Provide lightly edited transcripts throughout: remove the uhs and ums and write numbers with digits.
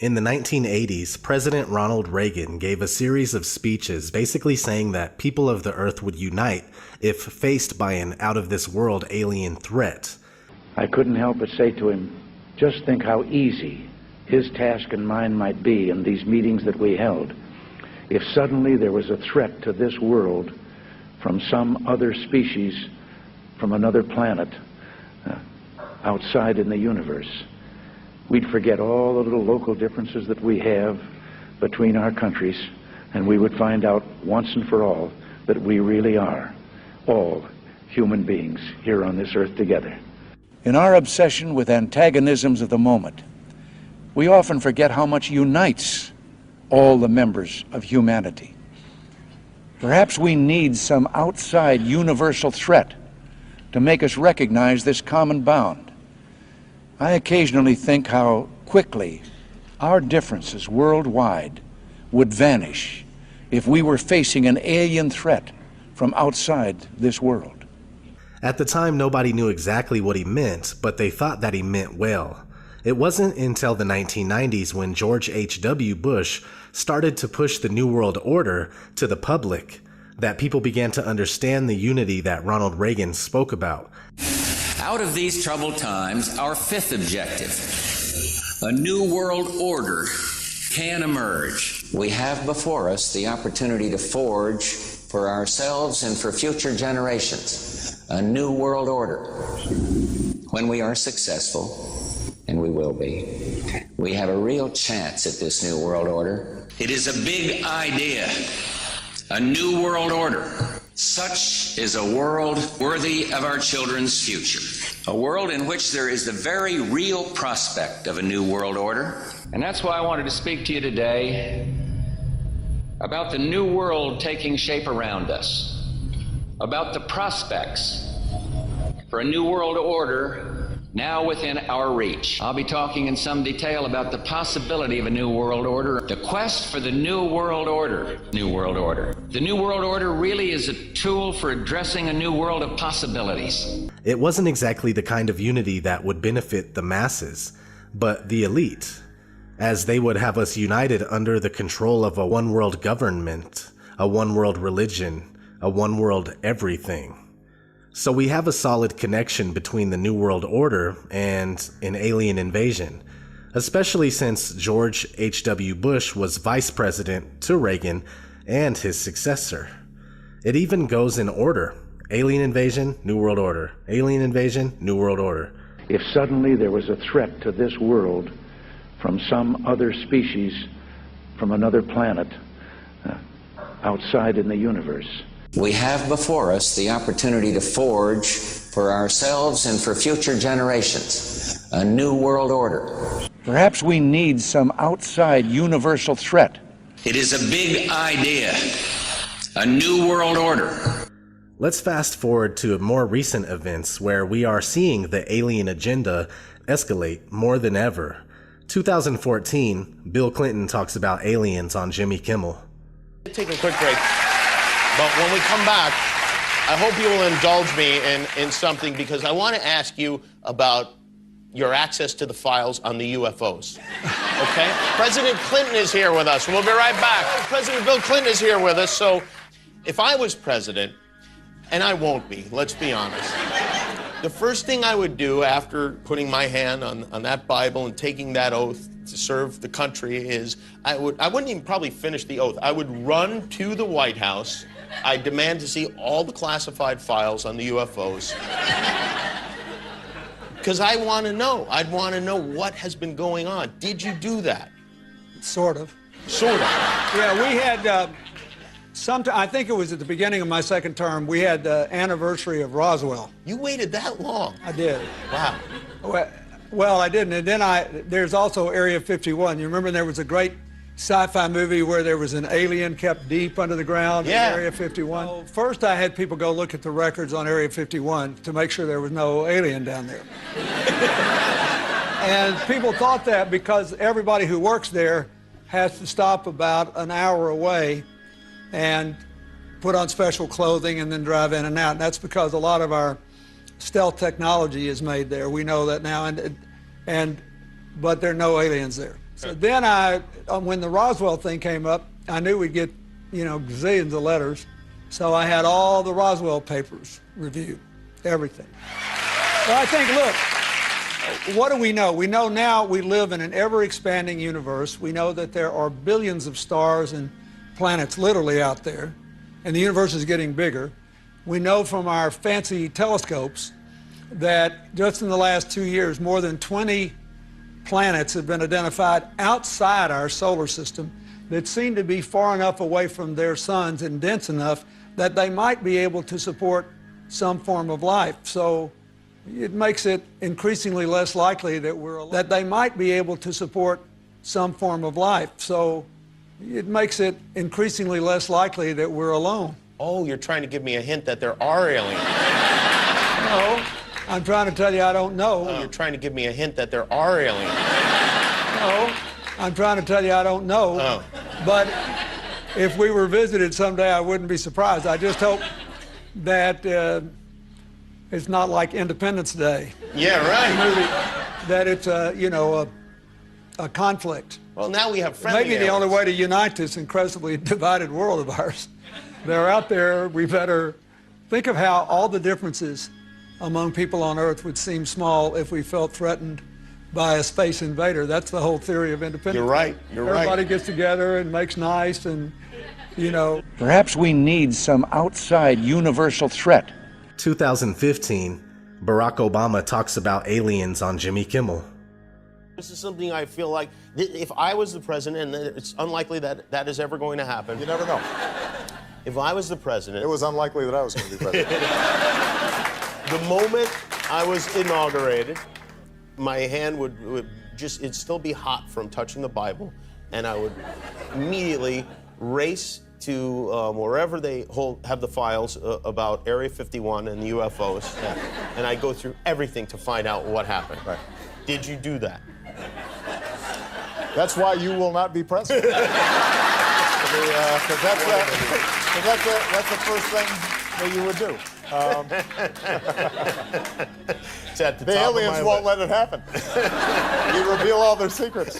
In the 1980s, President Ronald Reagan gave a series of speeches basically saying that people of the Earth would unite if faced by an out-of-this-world alien threat. I couldn't help but say to him, just think how easy his task and mine might be in these meetings that we held if suddenly there was a threat to this world from some other species, from another planet, outside in the universe. We'd forget all the little local differences that we have between our countries, and we would find out once and for all that we really are all human beings here on this earth together. In our obsession with antagonisms of the moment, we often forget how much unites all the members of humanity. Perhaps we need some outside universal threat to make us recognize this common bound. I occasionally think how quickly our differences worldwide would vanish if we were facing an alien threat from outside this world. At the time, nobody knew exactly what he meant, but they thought that he meant well. It wasn't until the 1990s when George H.W. Bush started to push the New World Order to the public that people began to understand the unity that Ronald Reagan spoke about. Out of these troubled times, our fifth objective, a new world order, can emerge. We have before us the opportunity to forge for ourselves and for future generations a new world order. When we are successful, and we will be, we have a real chance at this new world order. It is a big idea, a new world order. Such is a world worthy of our children's future. A world in which there is the very real prospect of a new world order. And that's why I wanted to speak to you today about the new world taking shape around us, about the prospects for a new world order now within our reach. I'll be talking in some detail about the possibility of a new world order, the quest for the new world order. New world order. The new world order really is a tool for addressing a new world of possibilities. It wasn't exactly the kind of unity that would benefit the masses, but the elite, as they would have us united under the control of a one-world government, a one-world religion, a one-world everything. So we have a solid connection between the New World Order and an alien invasion, especially since George H.W. Bush was vice president to Reagan and his successor. It even goes in order: alien invasion, New World Order; alien invasion, New World Order. If suddenly there was a threat to this world from some other species, from another planet, outside in the universe. We have before us the opportunity to forge for ourselves and for future generations a new world order. Perhaps we need some outside universal threat. It is a big idea, a new world order. Let's fast forward to more recent events where we are seeing the alien agenda escalate more than ever. 2014, Bill Clinton talks about aliens on Jimmy Kimmel. Take a quick break. But when we come back, I hope you will indulge me in something, because I want to ask you about your access to the files on the UFOs. Okay? President Clinton is here with us. We'll be right back. President Bill Clinton is here with us. So if I was president, and I won't be, let's be honest, the first thing I would do after putting my hand on that Bible and taking that oath to serve the country is I wouldn't even probably finish the oath. I would run to the White House. I demand to see all the classified files on the UFOs. Because I want to know. I'd want to know what has been going on. Did you do that? Sort of. Sort of. Yeah, we had, I think it was at the beginning of my second term, we had the anniversary of Roswell. You waited that long? I did. Wow. Well, I didn't. And then there's also Area 51. You remember there was a great sci-fi movie where there was an alien kept deep under the ground in Area 51? Well, first I had people go look at the records on Area 51 to make sure there was no alien down there. And people thought that because everybody who works there has to stop about an hour away and put on special clothing and then drive in and out. And that's because a lot of our stealth technology is made there. We know that now, but there are no aliens there. So then when the Roswell thing came up, I knew we'd get, gazillions of letters. So I had all the Roswell papers reviewed, everything. Well, I think, look, what do we know? We know now we live in an ever-expanding universe. We know that there are billions of stars and planets literally out there, and the universe is getting bigger. We know from our fancy telescopes that just in the last 2 years, more than 20 planets have been identified outside our solar system that seem to be far enough away from their suns and dense enough that they might be able to support some form of life. So it makes it increasingly less likely that they might be able to support some form of life. So it makes it increasingly less likely that we're alone. Oh, you're trying to give me a hint that there are aliens. No, I'm trying to tell you I don't know. Oh, you're trying to give me a hint that there are aliens. No, I'm trying to tell you I don't know. Oh. But if we were visited someday, I wouldn't be surprised. I just hope that it's not like Independence Day. Yeah, right. That it's a conflict. Well, now we have friendly Maybe the only way to unite this incredibly divided world of ours. They're out there. We better think of how all the differences among people on Earth would seem small if we felt threatened by a space invader. That's the whole theory of independence. You're right. Everybody gets together and makes nice and, Perhaps we need some outside universal threat. 2015, Barack Obama talks about aliens on Jimmy Kimmel. This is something I feel like, if I was the president, and it's unlikely that that is ever going to happen. You never know. If I was the president... It was unlikely that I was going to be president. The moment I was inaugurated, my hand would just, it'd still be hot from touching the Bible, and I would immediately race to wherever they have the files about Area 51 and the UFOs, and I go through everything to find out what happened. Right. Did you do that? That's why you will not be president. Because that's the first thing that you would do. The aliens won't let it happen. You reveal all their secrets.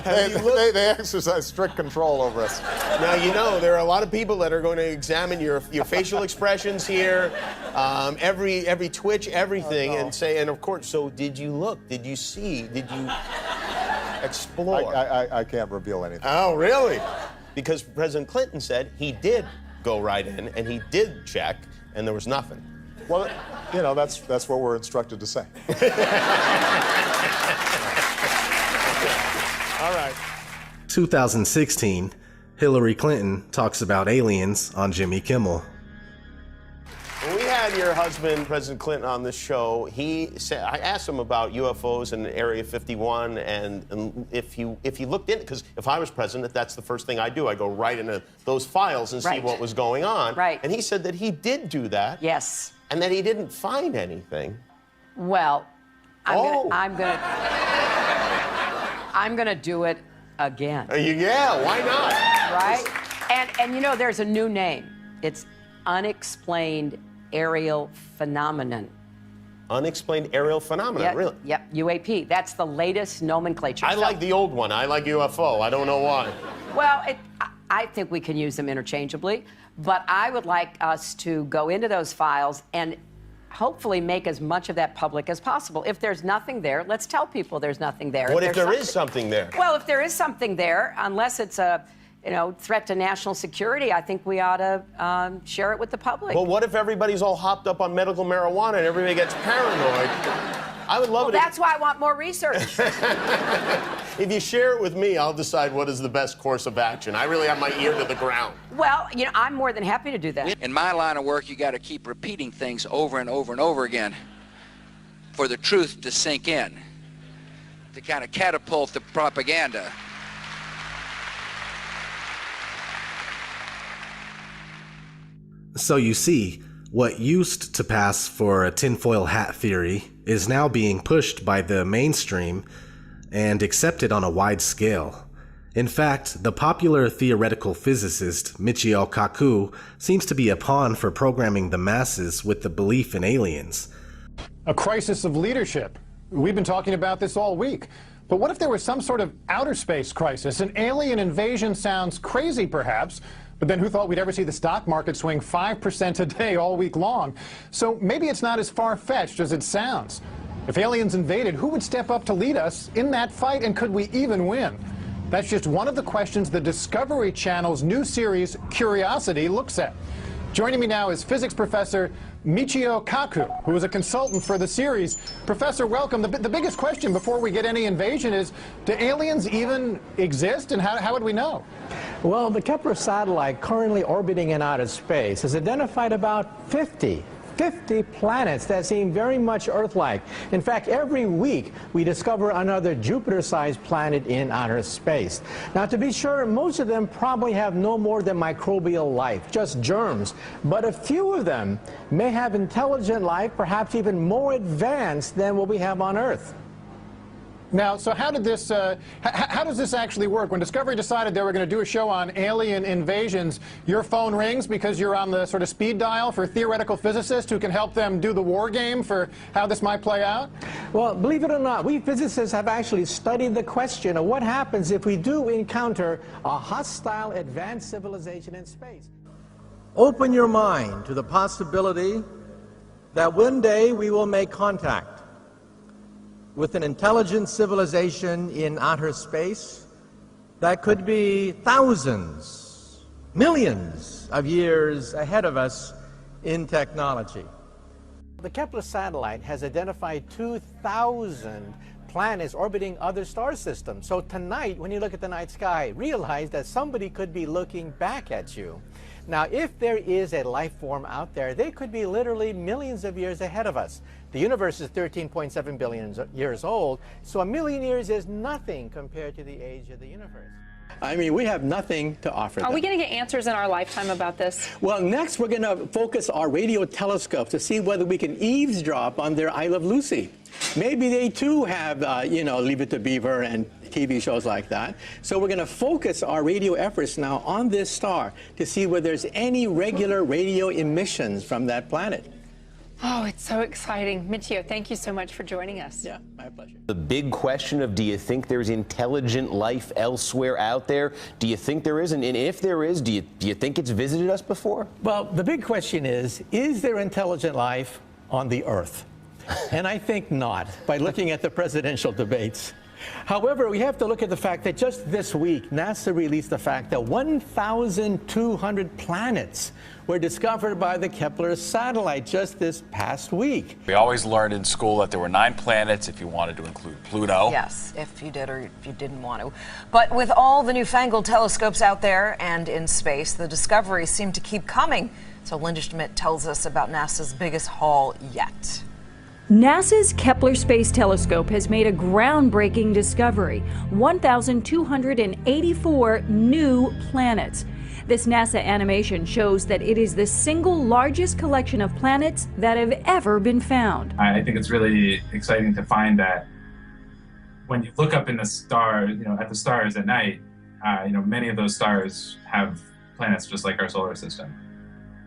They exercise strict control over us. Now, there are a lot of people that are going to examine your facial expressions here, every twitch, everything, and say, and of course, so did you look? Did you see? Did you explore? I can't reveal anything. Oh, really? Because President Clinton said he did go right in, and he did check, and there was nothing. Well, that's what we're instructed to say. All right. 2016, Hillary Clinton talks about aliens on Jimmy Kimmel. When we had your husband, President Clinton, on this show, he said, I asked him about UFOs in Area 51, and if he looked in, because if I was president, that's the first thing I do. I go right into those files and see what was going on. Right. And he said that he did do that. Yes. And that he didn't find anything. Well, I'm gonna do it again. Yeah, why not? Right? And there's a new name. It's unexplained aerial phenomenon. Unexplained aerial phenomenon, really? Yep, UAP. That's the latest nomenclature. I like the old one. I like UFO. I don't know why. Well, I think we can use them interchangeably, but I would like us to go into those files and hopefully make as much of that public as possible. If there's nothing there, let's tell people there's nothing there. What if there is something there? Well, if there is something there, unless it's a threat to national security, I think we ought to share it with the public. But what if everybody's all hopped up on medical marijuana and everybody gets paranoid? I would love it. That's why I want more research. If you share it with me, I'll decide what is the best course of action. I really have my ear to the ground. Well, I'm more than happy to do that. In my line of work, you got to keep repeating things over and over and over again for the truth to sink in, to kind of catapult the propaganda. So you see, what used to pass for a tinfoil hat theory is now being pushed by the mainstream and accepted on a wide scale. In fact, the popular theoretical physicist Michio Kaku seems to be a pawn for programming the masses with the belief in aliens. A crisis of leadership. We've been talking about this all week. But what if there was some sort of outer space crisis? An alien invasion sounds crazy, perhaps, but then who thought we'd ever see the stock market swing 5% a day all week long? So maybe it's not as far-fetched as it sounds. If aliens invaded, who would step up to lead us in that fight, and could we even win? That's just one of the questions the Discovery Channel's new series, Curiosity, looks at. Joining me now is physics professor Michio Kaku, who is a consultant for the series. Professor, welcome. The biggest question before we get any invasion is, do aliens even exist, and how would we know? Well, the Kepler satellite currently orbiting in outer space has identified about 50 planets that seem very much Earth-like. In fact, every week we discover another Jupiter-sized planet in outer space. Now, to be sure, most of them probably have no more than microbial life, just germs. But a few of them may have intelligent life, perhaps even more advanced than what we have on Earth. Now, so how does this actually work? When Discovery decided they were going to do a show on alien invasions, your phone rings because you're on the sort of speed dial for theoretical physicists who can help them do the war game for how this might play out? Well, believe it or not, we physicists have actually studied the question of what happens if we do encounter a hostile advanced civilization in space. Open your mind to the possibility that one day we will make contact with an intelligent civilization in outer space that could be thousands, millions of years ahead of us in technology. The Kepler satellite has identified 2,000 planets orbiting other star systems. So tonight, when you look at the night sky, realize that somebody could be looking back at you. Now, if there is a life form out there, they could be literally millions of years ahead of us. The universe is 13.7 billion years old, so a million years is nothing compared to the age of the universe. I mean, we have nothing to offer them. Are we going to get answers in our lifetime about this? Well, next we're going to focus our radio telescope to see whether we can eavesdrop on their I Love Lucy. Maybe they too have, Leave It to Beaver and TV shows like that. So we're going to focus our radio efforts now on this star to see whether there's any regular radio emissions from that planet. Oh, it's so exciting. Michio, thank you so much for joining us. Yeah, my pleasure. The big question of, do you think there's intelligent life elsewhere out there? Do you think there is? And if there is, do you think it's visited us before? Well, the big question is there intelligent life on the Earth? And I think not, by looking at the presidential debates. However, we have to look at the fact that just this week, NASA released the fact that 1,200 planets were discovered by the Kepler satellite just this past week. We always learned in school that there were 9 planets if you wanted to include Pluto. Yes, if you did or if you didn't want to. But with all the newfangled telescopes out there and in space, the discoveries seem to keep coming. So Linda Schmidt tells us about NASA's biggest haul yet. NASA's Kepler Space Telescope has made a groundbreaking discovery: 1,284 new planets. This NASA animation shows that it is the single largest collection of planets that have ever been found. I think it's really exciting to find that when you look up in the stars, at the stars at night, many of those stars have planets just like our solar system.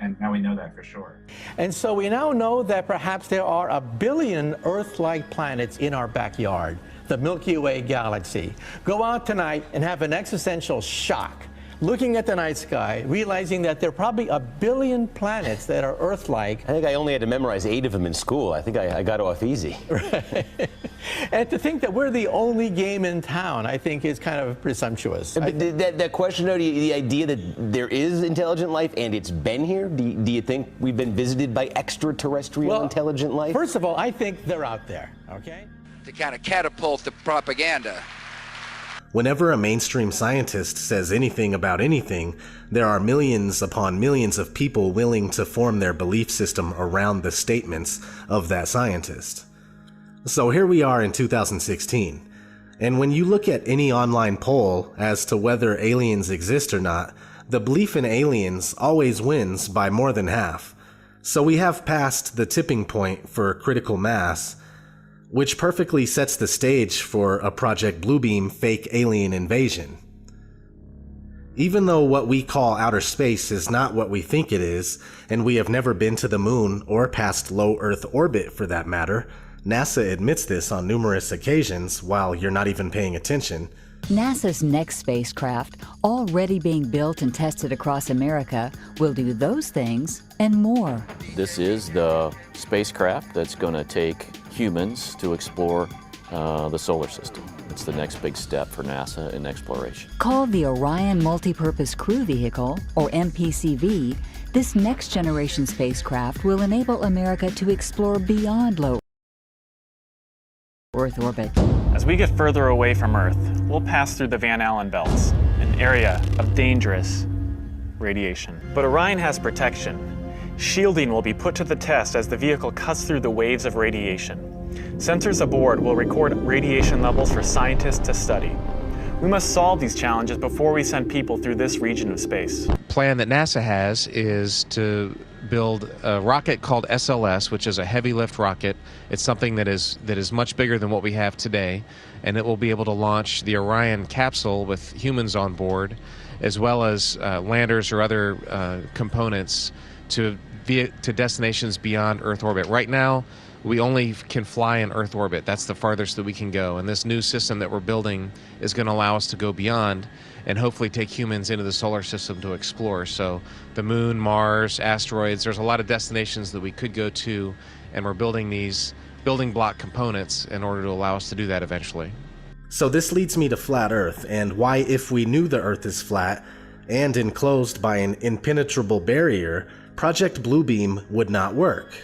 And now we know that for sure. And so we now know that perhaps there are 1 billion Earth-like planets in our backyard, the Milky Way galaxy. Go out tonight and have an existential shock, looking at the night sky, realizing that there are probably 1 billion planets that are Earth-like. I think I only had to memorize 8 of them in school. I think I got off easy. Right. And to think that we're the only game in town, I think, is kind of presumptuous. That question, though, the idea that there is intelligent life and it's been here, do you think we've been visited by extraterrestrial intelligent life? First of all, I think they're out there, okay? To kind of catapult the propaganda. Whenever a mainstream scientist says anything about anything, there are millions upon millions of people willing to form their belief system around the statements of that scientist. So here we are in 2016, and when you look at any online poll as to whether aliens exist or not, the belief in aliens always wins by more than half. So we have passed the tipping point for critical mass, which perfectly sets the stage for a Project Bluebeam fake alien invasion. Even though what we call outer space is not what we think it is, and we have never been to the moon or past low Earth orbit for that matter, NASA admits this on numerous occasions while you're not even paying attention. NASA's next spacecraft, already being built and tested across America, will do those things and more. This is the spacecraft that's going to take humans to explore the solar system. It's the next big step for NASA in exploration. Called the Orion Multipurpose Crew Vehicle, or MPCV, this next-generation spacecraft will enable America to explore beyond low Earth orbit. As we get further away from Earth, we'll pass through the Van Allen belts, an area of dangerous radiation. But Orion has protection. Shielding will be put to the test as the vehicle cuts through the waves of radiation. Sensors aboard will record radiation levels for scientists to study. We must solve these challenges before we send people through this region of space. The plan that NASA has is to build a rocket called SLS, which is a heavy lift rocket. It's something that is much bigger than what we have today, and it will be able to launch the Orion capsule with humans on board, as well as landers or other components to destinations beyond Earth orbit. Right now, we only can fly in Earth orbit. That's the farthest that we can go. And this new system that we're building is going to allow us to go beyond and hopefully take humans into the solar system to explore. So the moon, Mars, asteroids, there's a lot of destinations that we could go to, and we're building these building block components in order to allow us to do that eventually. So this leads me to flat Earth, and why, if we knew the Earth is flat and enclosed by an impenetrable barrier, Project Bluebeam would not work.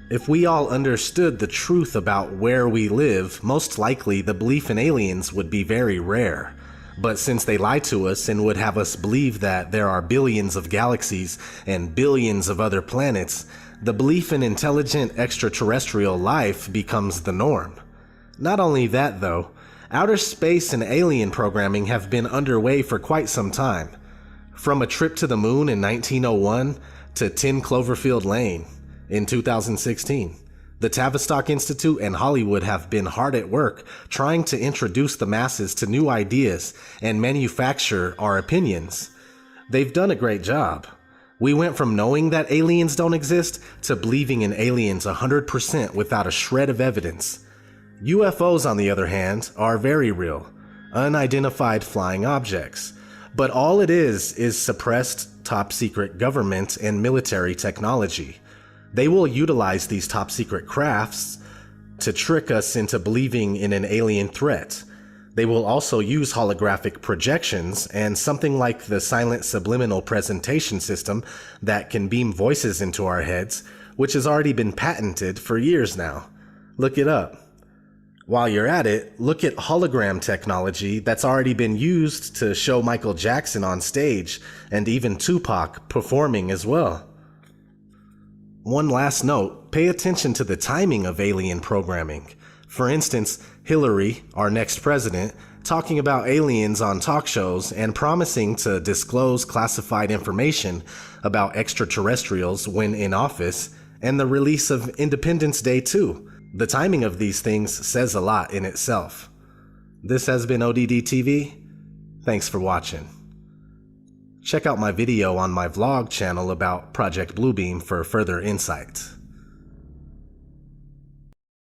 If we all understood the truth about where we live, most likely the belief in aliens would be very rare. But since they lie to us and would have us believe that there are billions of galaxies and billions of other planets, the belief in intelligent extraterrestrial life becomes the norm. Not only that though, outer space and alien programming have been underway for quite some time. From a trip to the moon in 1901 to 10 Cloverfield Lane in 2016. The Tavistock Institute and Hollywood have been hard at work trying to introduce the masses to new ideas and manufacture our opinions. They've done a great job. We went from knowing that aliens don't exist to believing in aliens 100% without a shred of evidence. UFOs, on the other hand, are very real, unidentified flying objects. But all it is suppressed top-secret government and military technology. They will utilize these top-secret crafts to trick us into believing in an alien threat. They will also use holographic projections and something like the silent subliminal presentation system that can beam voices into our heads, which has already been patented for years now. Look it up. While you're at it, look at hologram technology that's already been used to show Michael Jackson on stage and even Tupac performing as well. One last note, pay attention to the timing of alien programming. For instance, Hillary, our next president, talking about aliens on talk shows and promising to disclose classified information about extraterrestrials when in office, and the release of Independence Day too. The timing of these things says a lot in itself. This has been ODD TV. Thanks for watching. Check out my video on my vlog channel about Project Bluebeam for further insight.